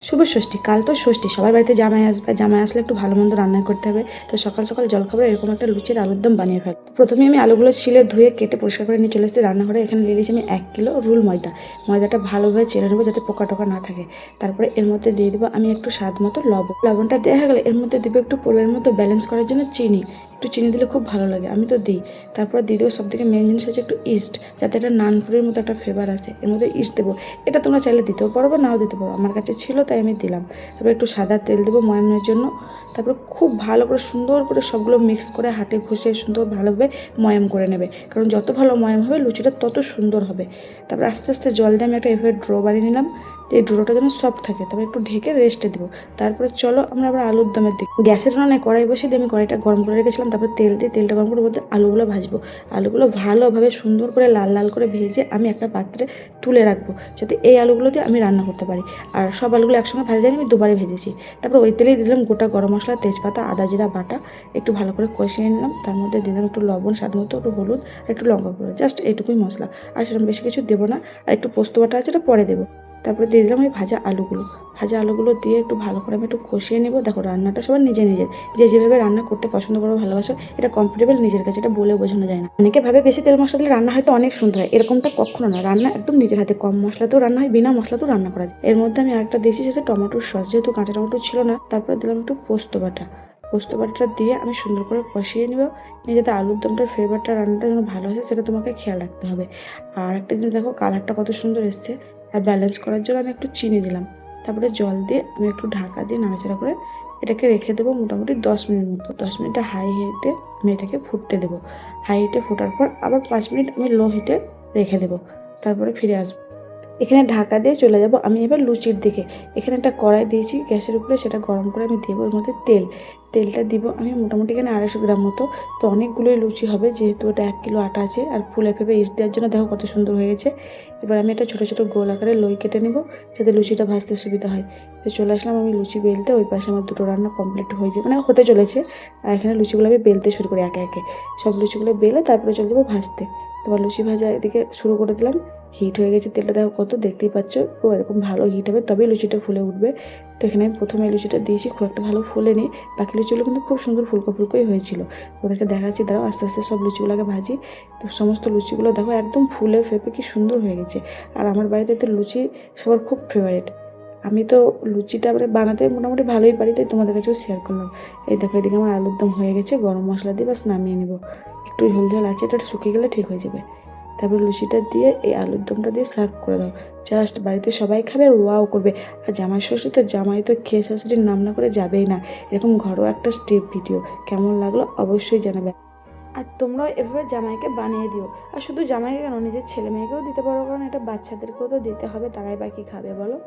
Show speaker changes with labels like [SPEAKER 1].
[SPEAKER 1] শুভ ষষ্ঠী, কাল তো ষষ্ঠী, সবার বাড়িতে জামাই আসবে, জামাই আসলে একটু ভালো মন্দ রান্না করতে হবে। তো সকাল সকাল জলখাবারে এরকম একটা লুচির আলুর দম বানিয়ে ফেল। প্রথমে আমি আলুগুলো ছিলে ধুয়ে কেটে পরিষ্কার করে নিয়ে চলে এসেছি রান্নাঘরে। এখানে নিয়ে নিয়েছি আমি 1 কিলো রুল ময়দা। ময়দাটা ভালোভাবে চেড়ে নেবো যাতে পোকা টোকা না থাকে। তারপরে এর মধ্যে দিয়ে দেবো আমি একটু স্বাদ মতো লবণ। লবণটা দেওয়া হয়ে গেলে এর মধ্যে দেবো একটু পরিমাণ মতো ব্যালেন্স করার জন্য চিনি। একটু চিনি দিলে খুব ভালো লাগে, আমি তো দিই। তারপরে দিয়ে দেবো সব থেকে মেন জিনিস হচ্ছে একটু ইস্ট, যাতে একটা নানপুরির মতো একটা ফ্লেভার আসে। এর মধ্যে ইস্ট দেবো। এটা তোমরা চাইলে দিতেও পারো বা নাও দিতে পারো, আমার কাছে ছিল তাই আমি দিলাম। তারপর একটু সাদা তেল দেবো ময়ামের জন্য। তারপর খুব ভালো করে সুন্দর করে সবগুলো মিক্স করে হাতে ঘষে সুন্দর ভালোভাবে ময়াম করে নেবে, কারণ যত ভালো ময়াম হবে লুচিটা তত সুন্দর হবে। তারপর আস্তে আস্তে জল দিয়ে আমি একটা এভাবে ড্রো বানিয়ে নিলাম, এই ড্রোটা যেন সফট থাকে। তারপর একটু ঢেকে রেস্টে দেবো। তারপরে চলো আমরা আবার আলুর দমের দিকে। গ্যাসের উনানে কড়াই বসিয়ে দিয়ে আমি কড়াইটা গরম করে রেখেছিলাম। তারপর তেল দিয়ে তেলটা গরম করে মধ্যে আলুগুলো ভাজবো। আলুগুলো ভালোভাবে সুন্দর করে লাল লাল করে ভেজে আমি একটা পাত্রে তুলে রাখবো, যাতে এই আলুগুলো দিয়ে আমি রান্না করতে পারি। আর সব আলুগুলো একসঙ্গে ভাজা যায়নি, আমি দুবারে ভেজেছি। তারপর ওই তেলেই দিলাম গোটা গরম মশলা, তেজপাতা, আদা জিরা বাটা, একটু ভালো করে কষিয়ে নিলাম। তার মধ্যে দিলাম একটু লবণ স্বাদ মতো, একটু হলুদ আর একটু লঙ্কা গুঁড়ো, জাস্ট এইটুকুই মশলা। আর সেরকম বেশি কিছু দেবো না। আর একটু পোস্ত বাটা আছে, এটা পরে দেবো। তারপরে দিয়ে দিলাম ওই ভাজা আলুগুলো। ভাজা আলুগুলো দিয়ে একটু ভালো করে আমি একটু কষিয়ে নেবো। দেখো রান্নাটা সবার নিজের যে যেভাবে রান্না করতে পছন্দ করো ভালোবাসো, এটা কমফোর্টেবল নিজের কাছে, এটা বলে বোঝানো যায় না। অনেকে ভাবে বেশি তেল মশলা দিলে রান্না হয়তো অনেক সুন্দর হয়, এরকমটা কখনো না। রান্না একদম নিজের হাতে, কম মশলাতেও রান্না হয়, বিনা মশলাতেও রান্না করা যায়। এর মধ্যে আমি আরেকটা দিয়েছি সেটা টমেটোর সস, যেহেতু কাঁচা টমেটো ছিল না। তারপরে দিলাম একটু পোস্ত বাটা। পোস্ত বাটাটা দিয়ে আমি সুন্দর করে কষিয়ে নিব, নিয়ে যাতে আলুর দমটার ফ্লেভারটা রান্নাটা যেন ভালো আসে সেটা তোমাকে খেয়াল রাখতে হবে। আর একটা জিনিস দেখো, কালারটা কত সুন্দর এসছে। আর ব্যালেন্স করার জন্য আমি একটু চিনি দিলাম। তারপরে জল দিয়ে আমি একটু ঢাকা দিয়ে নাড়াচাড়া করে এটাকে রেখে দেবো মোটামুটি 10 মিনিট মতো। 10 মিনিটে হাই হিটে আমি এটাকে ফুটতে দেবো। হাই হিটে ফোটার পর আবার 5 মিনিট আমি লো হিটে রেখে দেবো। তারপরে ফিরে আসবো। এখানে ঢাকা দিয়ে চলে যাব আমি এবার লুচির দিকে। এখানে একটা কড়াই দিয়েছি গ্যাসের উপরে, সেটা গরম করে আমি দেবো এর মধ্যে তেলটা দিব আমি মোটামুটি এখানে 250 গ্রাম মতো। তো অনেকগুলোই লুচি হবে, যেহেতু এটা 1 কিলো আটা আছে। আর ফুলে ফেপে ইস্ট দেওয়ার জন্য দেখো কত সুন্দর হয়ে গেছে। এবার আমি এটা ছোটো ছোটো গোল আকারে লই কেটে নেবো, যাতে লুচিটা ভাজতে সুবিধা হয়। তো চলে আসলাম আমি লুচি বেলতে। ওই পাশে আমার দুটো রান্না কমপ্লিট হয়ে যায়, মানে হতে চলেছে। আর এখানে লুচিগুলো আমি বেলতে শুরু করি একে একে। সব লুচিগুলো বেলে তারপরে চলে যাবো ভাজতে। তোমার লুচি ভাজা এদিকে শুরু করে দিলাম। হিট হয়ে গেছে তেলটা, দেখো কত, দেখতেই পাচ্ছ। ও এরকম ভালো হিট হবে তবেই লুচিটা ফুলে উঠবে। তো এখানে আমি প্রথমে লুচিটা দিয়েছি, খুব একটা ভালো ফুলে নিই। বাকি লুচিগুলো কিন্তু খুব সুন্দর ফুলকো ফুলকোই হয়েছিল। ওদেরকে দেখাচ্ছি, দাঁড়াও আস্তে আস্তে সব লুচিগুলোকে ভাজি। তো সমস্ত লুচিগুলো দেখো একদম ফুলে ফেপে কি সুন্দর হয়ে গেছে। আর আমার বাড়িতে তো লুচি সবার খুব ফেভারিট। আমি তো লুচিটা মানে বানাতে মোটামুটি ভালোই পারি, তাই তোমাদের কাছেও শেয়ার করলাম। এই দেখো এদিকে আমার আলুর দম হয়ে গেছে, গরম মশলা দিয়ে বাস নামিয়ে নেবো। একটু ঝোল ঝোল আছে, এটা শুকিয়ে গেলে ঠিক হয়ে যাবে। তারপর লুচিটা দিয়ে এই আলুর দমটা দিয়ে সার্ভ করে দাও। জাস্ট বাড়িতে সবাই খাবে আর ওয়াও করবে। আর জামাই ষষ্ঠী তো জামাই তো খেয়ে শাশুড়ির নাম না করে যাবেই না। এরকম ঘরোয়া একটা স্টেপ ভিডিও কেমন লাগলো অবশ্যই জানাবে। আর তোমরাও এভাবে জামাইকে বানিয়ে দিও। আর শুধু জামাইকে কেন, নিজের ছেলে মেয়েকেও দিতে পারো, কারণ এটা বাচ্চাদেরকেও তো দিতে হবে, তারাই বা কি খাবে বলো।